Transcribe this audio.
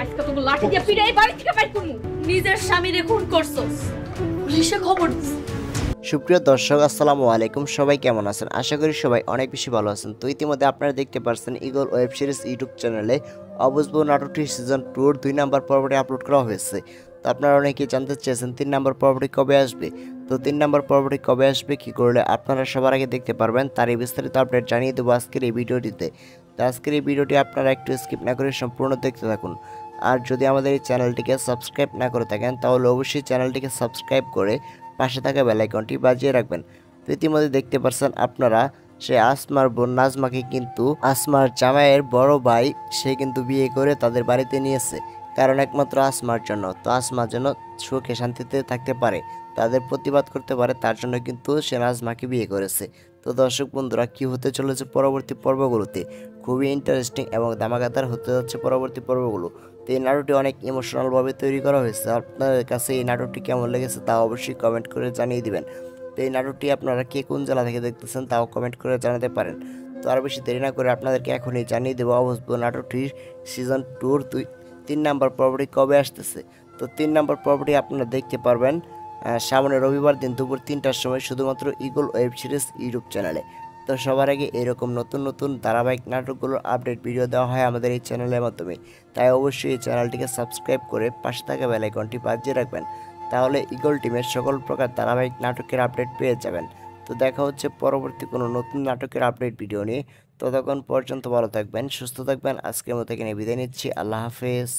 আজকে তোকে লাঠি দিয়ে পিটাই বাড়ি থেকে বাইর করব। নিজের স্বামীরে খুন করছস, পুলিশে খবর দিস। সুপ্রিয় দর্শক আসসালামু আলাইকুম, সবাই কেমন আছেন? আশা করি সবাই অনেক বেশি ভালো আছেন। তো ইতিমধ্যে আপনারা দেখতে পাচ্ছেন ঈগল ওয়েব সিরিজ ইউটিউব চ্যানেলে অবুঝবো নাটকটি সিজন 2 2 নম্বর পর্বটি আপলোড করা হয়েছে। তো আপনারা অনেকেই জানতে চেয়েছেন 3 নম্বর পর্বটি কবে আসবে। তো 3 নম্বর পর্বটি কবে আসবে, কী করলে আপনারা সবার আগে দেখতে পারবেন, তারই বিস্তারিত আপডেট জানিয়ে দেবো আজকের এই ভিডিওটিতে। তো আজকের এই ভিডিওটি আপনারা একটু স্কিপ না করে সম্পূর্ণ দেখতে থাকুন। আর যদি আমাদের এই চ্যানেলটিকে সাবস্ক্রাইব না করে থাকেন তাহলে অবশ্যই চ্যানেলটিকে সাবস্ক্রাইব করে পাশে থাকা বেল আইকনটি বাজিয়ে রাখবেন। তো ইতিমধ্যে দেখতে পাচ্ছেন আপনারা সে আসমার বোন নাজমাকে কিন্তু আসমার জামাইয়ের বড় ভাই সে কিন্তু বিয়ে করে তাদের বাড়িতে নিয়েছে, কারণ একমাত্র আসমার জন্য। তো আসমা যেন সুখে শান্তিতে থাকতে পারে, তাদের প্রতিবাদ করতে পারে, তার জন্য কিন্তু সে নাজমাকে বিয়ে করেছে। তো দর্শক বন্ধুরা, কি হতে চলেছে পরবর্তী পর্বগুলোতে, খুবই ইন্টারেস্টিং এবং ধামাকাদার হতে যাচ্ছে পরবর্তী পর্বগুলো। তো এই নাটকটি অনেক ইমোশনালভাবে তৈরি করা হয়েছে। আপনাদের কাছে এই নাটকটি কেমন লেগেছে তা অবশ্যই কমেন্ট করে জানিয়ে দিবেন। তো এই নাটকটি আপনারা কে কোন জেলা থেকে দেখতেছেন তাও কমেন্ট করে জানাতে পারেন। তো আর বেশি দেরি না করে আপনাদেরকে এখনই জানিয়ে দেবো অবশ্য নাটকটির সিজন 2 3 নম্বর পর্বটি কবে আসতেছে। তো 3 নম্বর পর্বটি আপনারা দেখতে পারবেন সামনে রবিবার দিন দুপুর 3টার সময় শুধুমাত্র ঈগল ওয়েব সিরিজ ইউটিউব চ্যানেলে। তো সবার আগে এরকম নতুন নতুন ধারাবাহিক নাটকগুলোর আপডেট ভিডিও দেওয়া হয় আমাদের এই চ্যানেলের মাধ্যমে। তাই অবশ্যই এই চ্যানেলটিকে সাবস্ক্রাইব করে পাশে থাকা বেল আইকনটি বাজিয়ে রাখবেন, তাহলে ঈগল টিমের সকল প্রকার ধারাবাহিক নাটকের আপডেট পেয়ে যাবেন। তো দেখা হচ্ছে পরবর্তী কোনো নতুন নাটকের আপডেট ভিডিও নিয়ে। ততক্ষণ পর্যন্ত ভালো থাকবেন, সুস্থ থাকবেন। আজকের মতো এখানে বিদায় নিচ্ছি। আল্লাহ হাফেজ।